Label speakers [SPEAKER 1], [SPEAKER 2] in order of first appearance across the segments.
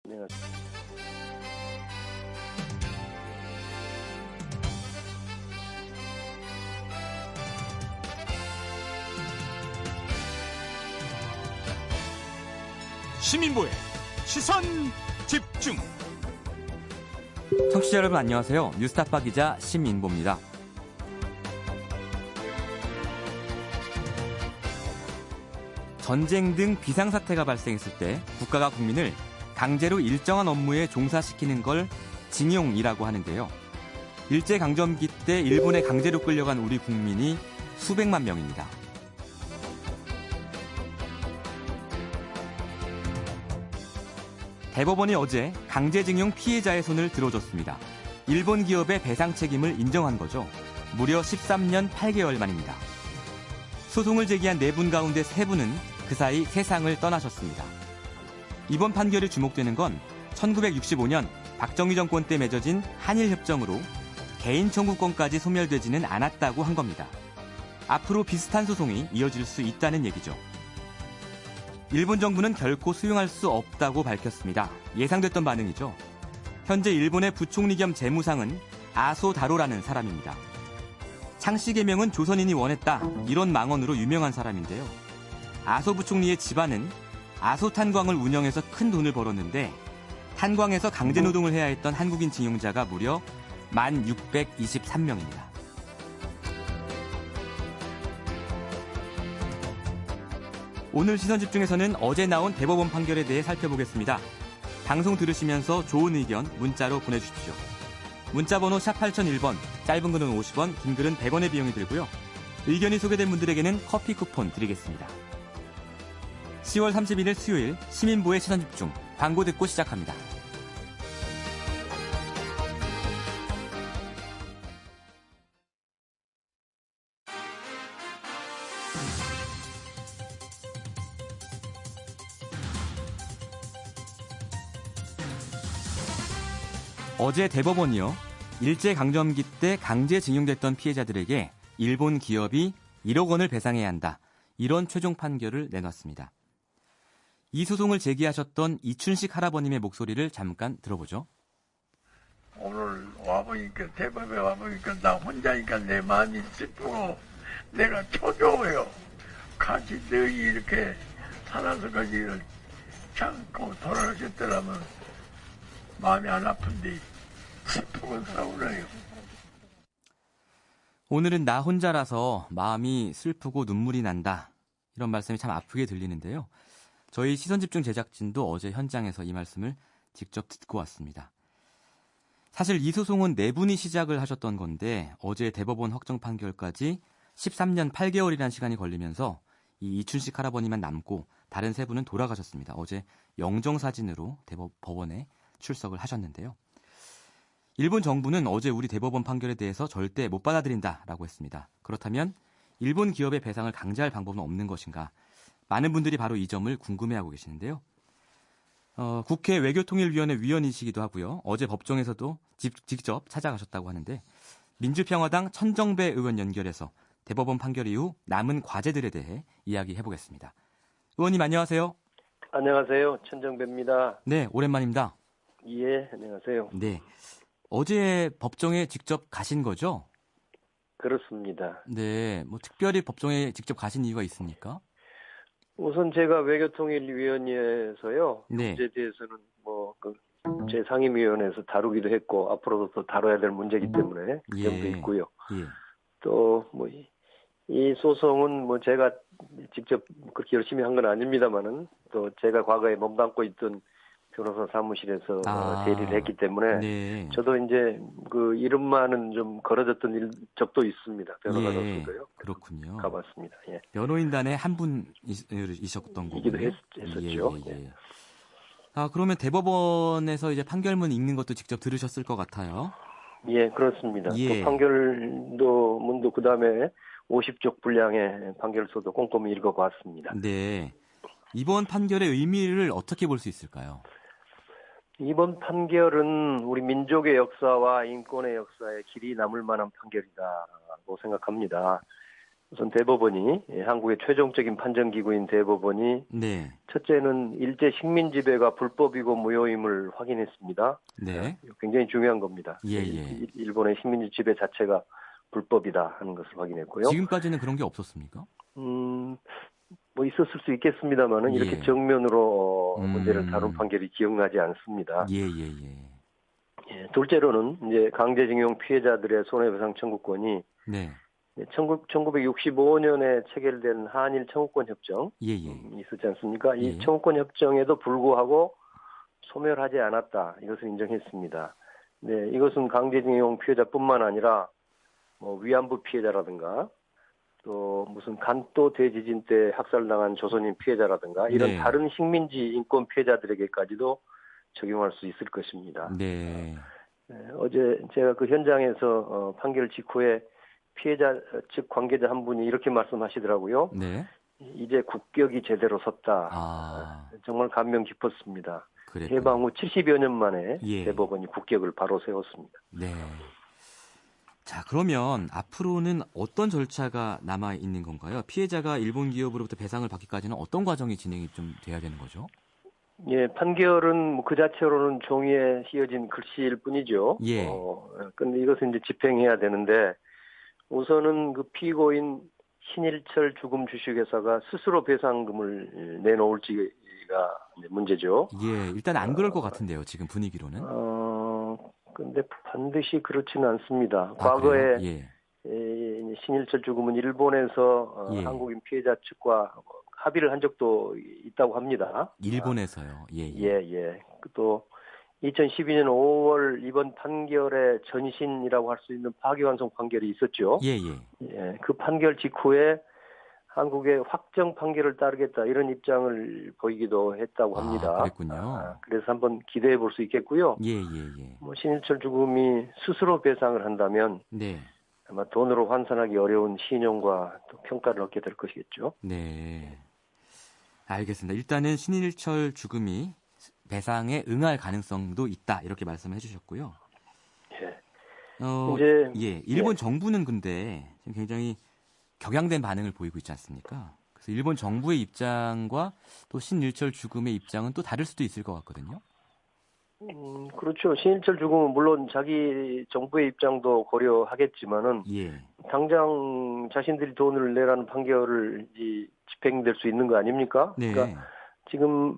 [SPEAKER 1] 네.
[SPEAKER 2] 시민보의 시선 집중.
[SPEAKER 3] 청취자 여러분 안녕하세요. 뉴스타파 기자 심인보입니다. 전쟁 등 비상사태가 발생했을 때 국가가 국민을 강제로 일정한 업무에 종사시키는 걸 징용이라고 하는데요. 일제강점기 때 일본에 강제로 끌려간 우리 국민이 수백만 명입니다. 대법원이 어제 강제징용 피해자의 손을 들어줬습니다. 일본 기업의 배상 책임을 인정한 거죠. 무려 13년 8개월 만입니다. 소송을 제기한 4분 가운데 3분은 그 사이 세상을 떠나셨습니다. 이번 판결이 주목되는 건 1965년 박정희 정권 때 맺어진 한일협정으로 개인 청구권까지 소멸되지는 않았다고 한 겁니다. 앞으로 비슷한 소송이 이어질 수 있다는 얘기죠. 일본 정부는 결코 수용할 수 없다고 밝혔습니다. 예상됐던 반응이죠. 현재 일본의 부총리 겸 재무상은 아소 다로라는 사람입니다. 창씨 개명은 조선인이 원했다, 이런 망언으로 유명한 사람인데요. 아소 부총리의 집안은 아소 탄광을 운영해서 큰 돈을 벌었는데 탄광에서 강제노동을 해야 했던 한국인 징용자가 무려 1,623명입니다. 오늘 시선집중에서는 어제 나온 대법원 판결에 대해 살펴보겠습니다. 방송 들으시면서 좋은 의견 문자로 보내주십시오. 문자번호 샵 8001번, 짧은 글은 50원, 긴 글은 100원의 비용이 들고요. 의견이 소개된 분들에게는 커피 쿠폰 드리겠습니다. 10월 31일 수요일 시민보의 시선집중, 광고 듣고 시작합니다. 어제 대법원이요, 일제강점기 때 강제징용됐던 피해자들에게 일본 기업이 1억 원을 배상해야 한다, 이런 최종 판결을 내놨습니다. 이 소송을 제기하셨던 이춘식 할아버님의 목소리를 잠깐 들어보죠.
[SPEAKER 4] 오늘 와보니까, 대법에 와보니까 나 혼자니까 내 마음이 슬프고 내가 초조해요. 같이 너희 이렇게 살아서까지 참고 돌아가셨더라면 마음이 안 아픈데 슬프고 서운해요.
[SPEAKER 3] 오늘은 나 혼자라서 마음이 슬프고 눈물이 난다, 이런 말씀이 참 아프게 들리는데요. 저희 시선집중 제작진도 어제 현장에서 이 말씀을 직접 듣고 왔습니다. 사실 이 소송은 4분이 시작을 하셨던 건데 어제 대법원 확정 판결까지 13년 8개월이라는 시간이 걸리면서 이 이춘식 할아버님만 남고 다른 3분은 돌아가셨습니다. 어제 영정사진으로 법원에 출석을 하셨는데요. 일본 정부는 어제 우리 대법원 판결에 대해서 절대 못 받아들인다라고 했습니다. 그렇다면 일본 기업의 배상을 강제할 방법은 없는 것인가? 많은 분들이 바로 이 점을 궁금해하고 계시는데요. 국회 외교통일위원회 위원이시기도 하고요. 어제 법정에서도 직접 찾아가셨다고 하는데 민주평화당 천정배 의원 연결해서 대법원 판결 이후 남은 과제들에 대해 이야기해보겠습니다. 의원님 안녕하세요.
[SPEAKER 1] 안녕하세요. 천정배입니다.
[SPEAKER 3] 네, 오랜만입니다.
[SPEAKER 1] 예, 안녕하세요.
[SPEAKER 3] 네, 어제 법정에 직접 가신 거죠?
[SPEAKER 1] 그렇습니다.
[SPEAKER 3] 네, 뭐 특별히 법정에 직접 가신 이유가 있습니까?
[SPEAKER 1] 우선 제가 외교통일위원회에서요.
[SPEAKER 3] 네.
[SPEAKER 1] 문제에 대해서는 제 상임위원회에서 다루기도 했고 앞으로도 또 다뤄야 될 문제이기 때문에 그 점도 있고요.
[SPEAKER 3] 예.
[SPEAKER 1] 또 이 소송은 제가 직접 그렇게 열심히 한 건 아닙니다만은 또 제가 과거에 몸담고 있던 변호사 사무실에서 대리를 했기 때문에
[SPEAKER 3] 네.
[SPEAKER 1] 저도 이제 그 이름만은 좀 걸어졌던 적도 있습니다. 변호사로서도요.
[SPEAKER 3] 그렇군요.
[SPEAKER 1] 가봤습니다. 예.
[SPEAKER 3] 변호인단의 한 분이셨던 거군요.
[SPEAKER 1] 했었죠.
[SPEAKER 3] 예. 그러면 대법원에서 이제 판결문 읽는 것도 직접 들으셨을 것 같아요.
[SPEAKER 1] 예, 그렇습니다.
[SPEAKER 3] 예.
[SPEAKER 1] 또 판결도 문도 그다음에 50쪽 분량의 판결서도 꼼꼼히 읽어봤습니다.
[SPEAKER 3] 네. 이번 판결의 의미를 어떻게 볼 수 있을까요?
[SPEAKER 1] 이번 판결은 우리 민족의 역사와 인권의 역사에 길이 남을 만한 판결이다고 생각합니다. 우선 대법원이 한국의 최종적인 판정기구인 대법원이
[SPEAKER 3] 네.
[SPEAKER 1] 첫째는 일제 식민 지배가 불법이고 무효임을 확인했습니다.
[SPEAKER 3] 네.
[SPEAKER 1] 굉장히 중요한 겁니다.
[SPEAKER 3] 예, 예.
[SPEAKER 1] 일본의 식민지 지배 자체가 불법이다 하는 것을 확인했고요.
[SPEAKER 3] 지금까지는 그런 게 없었습니까?
[SPEAKER 1] 뭐 있었을 수 있겠습니다만은
[SPEAKER 3] 예.
[SPEAKER 1] 이렇게 정면으로 문제를 다룬 판결이 기억나지 않습니다.
[SPEAKER 3] 예, 예, 예.
[SPEAKER 1] 예, 둘째로는 이제 강제징용 피해자들의 손해배상 청구권이
[SPEAKER 3] 네.
[SPEAKER 1] 1965년에 체결된 한일 청구권 협정
[SPEAKER 3] 예, 예.
[SPEAKER 1] 있었지 않습니까? 이
[SPEAKER 3] 예.
[SPEAKER 1] 청구권 협정에도 불구하고 소멸하지 않았다. 이것을 인정했습니다. 네, 이것은 강제징용 피해자뿐만 아니라 뭐 위안부 피해자라든가 또 무슨 간도 대지진 때 학살당한 조선인 피해자라든가 이런
[SPEAKER 3] 네.
[SPEAKER 1] 다른 식민지 인권 피해자들에게까지도 적용할 수 있을 것입니다.
[SPEAKER 3] 네.
[SPEAKER 1] 어제 제가 그 현장에서 판결 직후에 피해자 측 관계자 한 분이 이렇게 말씀하시더라고요.
[SPEAKER 3] 네.
[SPEAKER 1] 이제 국격이 제대로 섰다.
[SPEAKER 3] 아.
[SPEAKER 1] 정말 감명 깊었습니다.
[SPEAKER 3] 그랬군요.
[SPEAKER 1] 해방 후 70여 년 만에
[SPEAKER 3] 예.
[SPEAKER 1] 대법원이 국격을 바로 세웠습니다.
[SPEAKER 3] 네. 자, 그러면 앞으로는 어떤 절차가 남아 있는 건가요? 피해자가 일본 기업으로부터 배상을 받기까지는 어떤 과정이 진행이 좀 돼야 되는 거죠?
[SPEAKER 1] 예, 판결은 그 자체로는 종이에 씌어진 글씨일 뿐이죠.
[SPEAKER 3] 예.
[SPEAKER 1] 근데 이것은 이제 집행해야 되는데 우선은 그 피고인 신일철 죽음 주식회사가 스스로 배상금을 내놓을지가 문제죠.
[SPEAKER 3] 예, 일단 안 그럴 것 같은데요, 지금 분위기로는.
[SPEAKER 1] 근데 반드시 그렇지는 않습니다.
[SPEAKER 3] 아,
[SPEAKER 1] 과거에
[SPEAKER 3] 그래요? 예.
[SPEAKER 1] 신일철 죽음은 일본에서
[SPEAKER 3] 예.
[SPEAKER 1] 한국인 피해자 측과 합의를 한 적도 있다고 합니다.
[SPEAKER 3] 일본에서요. 예,
[SPEAKER 1] 예. 또 2012년 5월 이번 판결의 전신이라고 할 수 있는 파기환송 판결이 있었죠.
[SPEAKER 3] 예.
[SPEAKER 1] 예, 그 판결 직후에 한국의 확정 판결을 따르겠다 이런 입장을 보이기도 했다고 합니다.
[SPEAKER 3] 그랬군요.
[SPEAKER 1] 그래서 한번 기대해 볼 수 있겠고요.
[SPEAKER 3] 예.
[SPEAKER 1] 뭐 신일철 죽음이 스스로 배상을 한다면
[SPEAKER 3] 네.
[SPEAKER 1] 아마 돈으로 환산하기 어려운 신용과 또 평가를 얻게 될 것이겠죠.
[SPEAKER 3] 네. 알겠습니다. 일단은 신일철 죽음이 배상에 응할 가능성도 있다. 이렇게 말씀을 해주셨고요.
[SPEAKER 1] 이제
[SPEAKER 3] 일본 정부는 근데 지금 굉장히 격양된 반응을 보이고 있지 않습니까? 그래서 일본 정부의 입장과 또 신일철 죽음의 입장은 또 다를 수도 있을 것 같거든요.
[SPEAKER 1] 그렇죠. 신일철 죽음은 물론 자기 정부의 입장도 고려하겠지만은 당장 자신들이 돈을 내라는 판결을 집행될 수 있는 거 아닙니까?
[SPEAKER 3] 네.
[SPEAKER 1] 그러니까 지금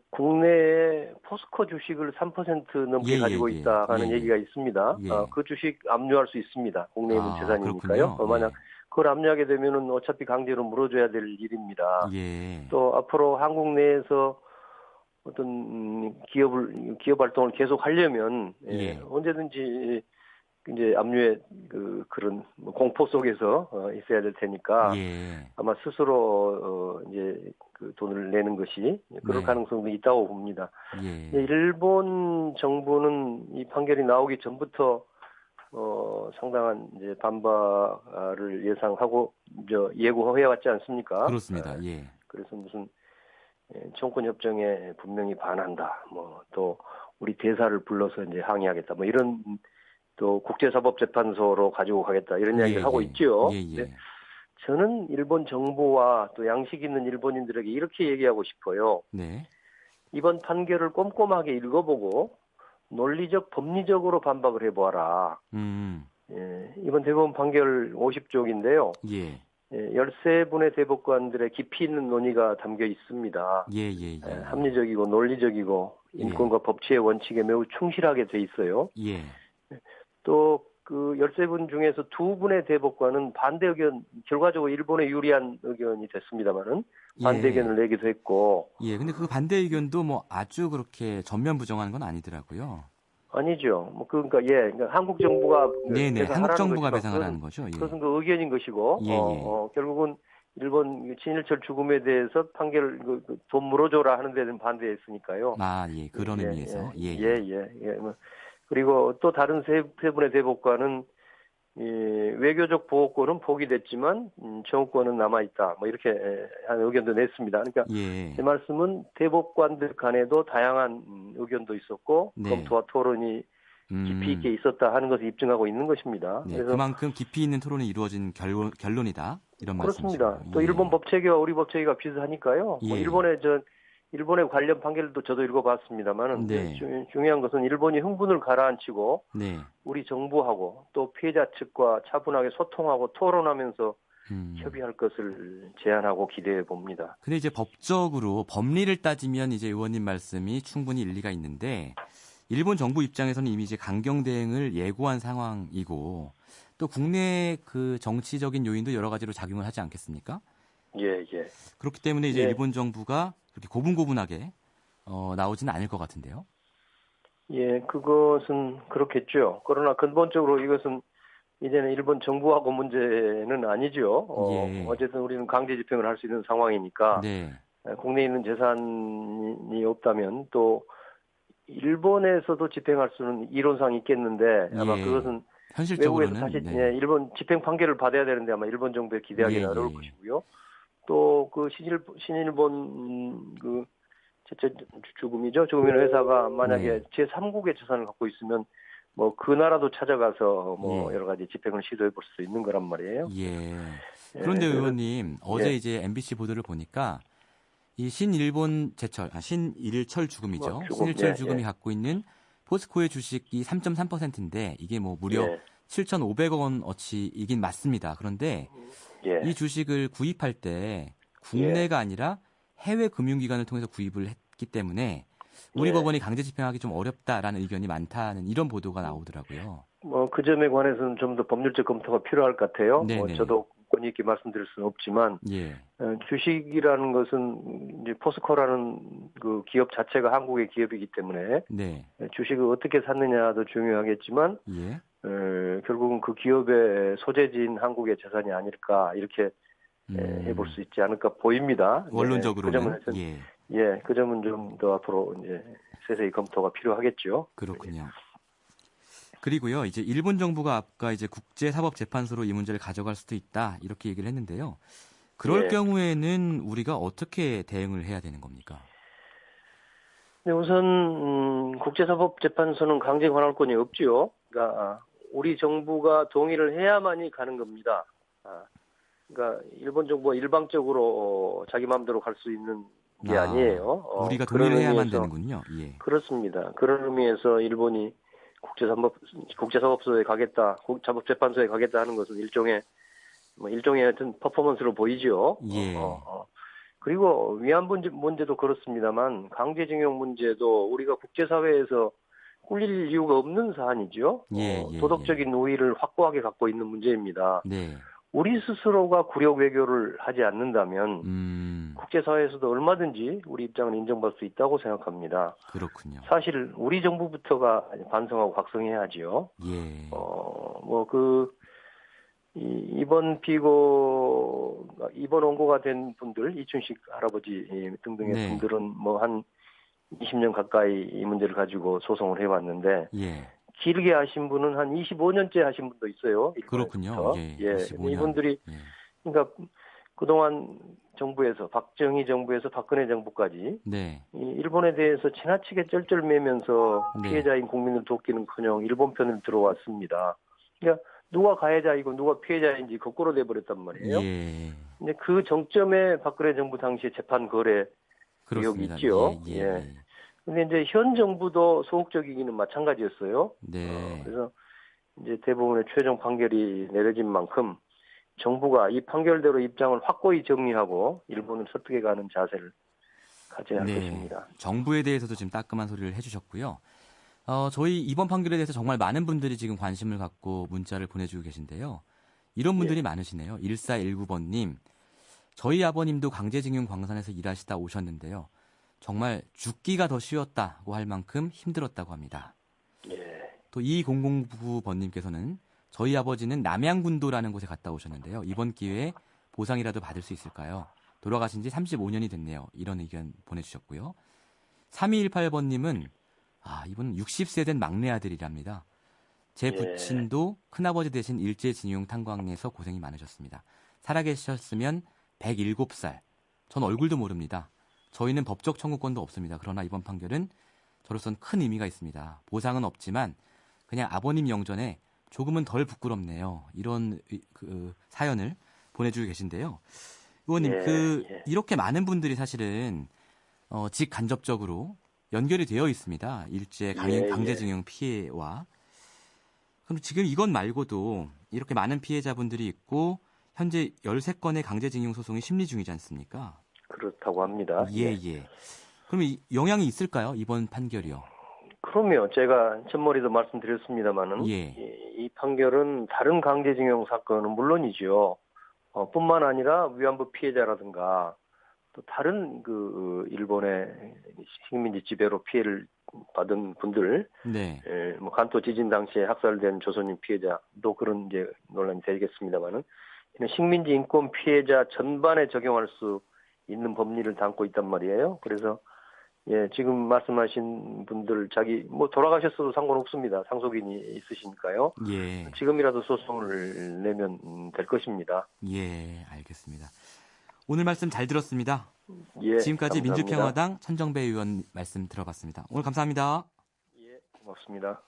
[SPEAKER 1] 국내에 포스코 주식을 3% 넘게 가지고 있다 하는 얘기가 있습니다. 그 주식 압류할 수 있습니다. 국내에 있는 재산이니까요. 만약 그걸 압류하게 되면은 어차피 강제로 물어줘야 될 일입니다. 또 앞으로 한국 내에서 어떤 기업 활동을 계속 하려면 언제든지 이제 압류의 그런 공포 속에서 있어야 될 테니까 아마 스스로 이제 그 돈을 내는 것이 그럴 가능성도 있다고 봅니다. 일본 정부는 이 판결이 나오기 전부터 상당한 이제 반발을 예상하고 예고해 왔지 않습니까?
[SPEAKER 3] 그렇습니다.
[SPEAKER 1] 그래서 무슨 청구권 협정에 분명히 반한다. 또 우리 대사를 불러서 이제 항의하겠다. 이런 또 국제사법재판소로 가지고 가겠다. 이런 이야기를 하고 있죠. 저는 일본 정부와 또 양식 있는 일본인들에게 이렇게 얘기하고 싶어요. 이번 판결을 꼼꼼하게 읽어보고 논리적, 법리적으로 반박을 해보아라. 이번 대법원 판결 50쪽인데요. 13분의 대법관들의 깊이 있는 논의가 담겨 있습니다. 합리적이고 논리적이고 인권과 법치의 원칙에 매우 충실하게 돼 있어요. 또 그 13분 중에서 2분의 대법관은 반대 의견, 결과적으로 일본에 유리한 의견이 됐습니다.마는 반대 의견을 내기도 했고.
[SPEAKER 3] 근데 그 반대 의견도 아주 그렇게 전면 부정하는 건 아니더라고요.
[SPEAKER 1] 아니죠. 그러니까 한국 정부가
[SPEAKER 3] 한국 정부가 배상하라는 거죠.
[SPEAKER 1] 그것은 그 의견인 것이고, 결국은 일본 신일철 죽음에 대해서 판결 돈 물어줘라 하는 데는 반대했으니까요.
[SPEAKER 3] 그런 의미에서.
[SPEAKER 1] 그리고 또 다른 세 분의 대법관은 외교적 보호권은 포기됐지만 청구권은 남아있다. 이렇게 한 의견도 냈습니다. 그러니까 제 말씀은 대법관들 간에도 다양한 의견도 있었고 검토와 토론이 깊이 있게 있었다 하는 것을 입증하고 있는 것입니다.
[SPEAKER 3] 네,
[SPEAKER 1] 그래서
[SPEAKER 3] 그만큼 깊이 있는 토론이 이루어진 결론이다. 이런
[SPEAKER 1] 그렇습니다.
[SPEAKER 3] 말씀이시죠.
[SPEAKER 1] 또
[SPEAKER 3] 예.
[SPEAKER 1] 일본 법체계와 우리 법체계가 비슷하니까요.
[SPEAKER 3] 예.
[SPEAKER 1] 뭐 일본의 관련 판결도 저도 읽어봤습니다만은
[SPEAKER 3] 네.
[SPEAKER 1] 중요한 것은 일본이 흥분을 가라앉히고
[SPEAKER 3] 네.
[SPEAKER 1] 우리 정부하고 또 피해자 측과 차분하게 소통하고 토론하면서 협의할 것을 제안하고 기대해 봅니다.
[SPEAKER 3] 근데 이제 법적으로 법리를 따지면 이제 의원님 말씀이 충분히 일리가 있는데 일본 정부 입장에서는 이미 이제 강경 대응을 예고한 상황이고 또 국내 그 정치적인 요인도 여러 가지로 작용을 하지 않겠습니까?
[SPEAKER 1] 예, 예.
[SPEAKER 3] 그렇기 때문에 이제
[SPEAKER 1] 예.
[SPEAKER 3] 일본 정부가 그렇게 고분고분하게 나오지는 않을 것 같은데요.
[SPEAKER 1] 예, 그것은 그렇겠죠. 그러나 근본적으로 이것은 이제는 일본 정부하고 문제는 아니죠.
[SPEAKER 3] 예.
[SPEAKER 1] 어쨌든 우리는 강제 집행을 할 수 있는 상황이니까
[SPEAKER 3] 네.
[SPEAKER 1] 국내에 있는 재산이 없다면 또 일본에서도 집행할 수는 이론상 있겠는데 아마
[SPEAKER 3] 예.
[SPEAKER 1] 그것은
[SPEAKER 3] 현실적으로는
[SPEAKER 1] 외국에서 다시
[SPEAKER 3] 네.
[SPEAKER 1] 일본 집행 판결을 받아야 되는데 아마 일본 정부에 기대하기는
[SPEAKER 3] 예,
[SPEAKER 1] 어려울
[SPEAKER 3] 예.
[SPEAKER 1] 것이고요. 또 그 신일본 그 주금이라는 회사가 만약에
[SPEAKER 3] 네.
[SPEAKER 1] 제3국의 재산을 갖고 있으면 뭐 그 나라도 찾아가서 뭐
[SPEAKER 3] 예.
[SPEAKER 1] 여러 가지 집행을 시도해 볼 수 있는 거란 말이에요.
[SPEAKER 3] 예.
[SPEAKER 1] 예,
[SPEAKER 3] 그런데
[SPEAKER 1] 그래서-
[SPEAKER 3] 의원님 어제
[SPEAKER 1] 예.
[SPEAKER 3] 이제 MBC 보도를 보니까 이 신일철 주금이죠.
[SPEAKER 1] 주금,
[SPEAKER 3] 신일철
[SPEAKER 1] 예,
[SPEAKER 3] 주금이
[SPEAKER 1] 예.
[SPEAKER 3] 갖고 있는 포스코의 주식이 3.3%인데 이게 뭐 무려
[SPEAKER 1] 예.
[SPEAKER 3] 7,500억 원어치이긴 맞습니다. 그런데
[SPEAKER 1] 예.
[SPEAKER 3] 이 주식을 구입할 때 국내가 아니라 해외 금융기관을 통해서 구입을 했기 때문에 우리
[SPEAKER 1] 예.
[SPEAKER 3] 법원이 강제 집행하기 좀 어렵다라는 의견이 많다는 이런 보도가 나오더라고요.
[SPEAKER 1] 뭐 그 점에 관해서는 좀 더 법률적 검토가 필요할 것 같아요.
[SPEAKER 3] 네네.
[SPEAKER 1] 저도 권위 있게 말씀드릴 수는 없지만
[SPEAKER 3] 예.
[SPEAKER 1] 주식이라는 것은 이제 포스코라는 그 기업 자체가 한국의 기업이기 때문에
[SPEAKER 3] 네.
[SPEAKER 1] 주식을 어떻게 샀느냐도 중요하겠지만
[SPEAKER 3] 예.
[SPEAKER 1] 결국은 그 기업의 소재지인 한국의 재산이 아닐까 이렇게 해볼 수 있지 않을까 보입니다.
[SPEAKER 3] 원론적으로는
[SPEAKER 1] 그 점은 좀 더 앞으로 이제 세세히 검토가 필요하겠죠.
[SPEAKER 3] 그렇군요. 그리고요, 이제 일본 정부가 아까 이제 국제사법재판소로 이 문제를 가져갈 수도 있다 이렇게 얘기를 했는데요. 그럴
[SPEAKER 1] 예.
[SPEAKER 3] 경우에는 우리가 어떻게 대응을 해야 되는 겁니까?
[SPEAKER 1] 네, 우선 국제사법재판소는 강제 관할권이 없지요. 그러니까 우리 정부가 동의를 해야만이 가는 겁니다. 그러니까 일본 정부가 일방적으로 자기 마음대로 갈 수 있는 게 아니에요.
[SPEAKER 3] 우리가
[SPEAKER 1] 그런
[SPEAKER 3] 동의를 해야만
[SPEAKER 1] 의미에서
[SPEAKER 3] 되는군요. 예.
[SPEAKER 1] 그렇습니다. 그런 의미에서 일본이 국제사법소에 가겠다, 사법재판소에 가겠다 하는 것은 일종의 어떤 퍼포먼스로 보이죠.
[SPEAKER 3] 예.
[SPEAKER 1] 그리고 위안부 문제도 그렇습니다만 강제징용 문제도 우리가 국제사회에서 꿀릴 이유가 없는 사안이죠. 도덕적인 우위를 확고하게 갖고 있는 문제입니다.
[SPEAKER 3] 네.
[SPEAKER 1] 우리 스스로가 굴욕 외교를 하지 않는다면 국제사회에서도 얼마든지 우리 입장을 인정받을 수 있다고 생각합니다.
[SPEAKER 3] 그렇군요.
[SPEAKER 1] 사실 우리 정부부터가 반성하고 각성해야지요.
[SPEAKER 3] 예.
[SPEAKER 1] 이번 원고가 된 분들, 이춘식 할아버지 등등의
[SPEAKER 3] 네.
[SPEAKER 1] 분들은 뭐 한 20년 가까이 이 문제를 가지고 소송을 해왔는데,
[SPEAKER 3] 예.
[SPEAKER 1] 길게 하신 분은 한 25년째 하신 분도 있어요.
[SPEAKER 3] 그렇군요. 예. 25년.
[SPEAKER 1] 이분들이, 그러니까 그동안 정부에서, 박정희 정부에서 박근혜 정부까지,
[SPEAKER 3] 네.
[SPEAKER 1] 이 일본에 대해서 지나치게 쩔쩔매면서
[SPEAKER 3] 네.
[SPEAKER 1] 피해자인 국민을 돕기는커녕 일본 편을 들어왔습니다. 그러니까 누가 가해자이고 누가 피해자인지 거꾸로 돼버렸단 말이에요.
[SPEAKER 3] 예.
[SPEAKER 1] 근데 그 정점에 박근혜 정부 당시에 재판 거래 의혹이 있지요.
[SPEAKER 3] 예.
[SPEAKER 1] 근데 이제 현 정부도 소극적이기는 마찬가지였어요.
[SPEAKER 3] 네.
[SPEAKER 1] 그래서 이제 대부분의 최종 판결이 내려진 만큼 정부가 이 판결대로 입장을 확고히 정리하고 일본을 설득해가는 자세를 가져야 할 것입니다.
[SPEAKER 3] 정부에 대해서도 지금 따끔한 소리를 해주셨고요. 저희 이번 판결에 대해서 정말 많은 분들이 지금 관심을 갖고 문자를 보내주고 계신데요. 이런 분들이 많으시네요. 1419번님. 저희 아버님도 강제징용 광산에서 일하시다 오셨는데요. 정말 죽기가 더 쉬웠다고 할 만큼 힘들었다고 합니다. 또 2009번님께서는 저희 아버지는 남양군도라는 곳에 갔다 오셨는데요. 이번 기회에 보상이라도 받을 수 있을까요? 돌아가신 지 35년이 됐네요. 이런 의견 보내주셨고요. 3218번님은 이분 60세 된 막내 아들이랍니다. 제 부친도 큰아버지 대신 일제징용 탄광에서 고생이 많으셨습니다. 살아계셨으면 107살. 전 얼굴도 모릅니다. 저희는 법적 청구권도 없습니다. 그러나 이번 판결은 저로서는 큰 의미가 있습니다. 보상은 없지만 그냥 아버님 영전에 조금은 덜 부끄럽네요. 이런 그 사연을 보내주고 계신데요. 의원님, 이렇게 많은 분들이 사실은 직간접적으로 연결이 되어 있습니다. 일제 강제징용 피해와. 그럼 지금 이건 말고도 이렇게 많은 피해자분들이 있고 현재 13건의 강제징용 소송이 심리 중이지 않습니까?
[SPEAKER 1] 그렇다고 합니다.
[SPEAKER 3] 예. 그럼 영향이 있을까요? 이번 판결이요?
[SPEAKER 1] 그럼요. 제가 첫머리도 말씀드렸습니다마는 이 판결은 다른 강제징용 사건은 물론이죠. 뿐만 아니라 위안부 피해자라든가 또 다른 그 일본의 식민지 지배로 피해를 받은 분들, 뭐 간토 지진 당시에 학살된 조선인 피해자도 그런 이제 논란이 되겠습니다만은 이런 식민지 인권 피해자 전반에 적용할 수 있는 법리를 담고 있단 말이에요. 그래서 지금 말씀하신 분들 뭐 돌아가셨어도 상관없습니다. 상속인이 있으시니까요. 지금이라도 소송을 내면 될 것입니다.
[SPEAKER 3] 알겠습니다. 오늘 말씀 잘 들었습니다. 지금까지
[SPEAKER 1] 감사합니다.
[SPEAKER 3] 민주평화당 천정배 의원 말씀 들어봤습니다. 오늘 감사합니다.
[SPEAKER 1] 고맙습니다.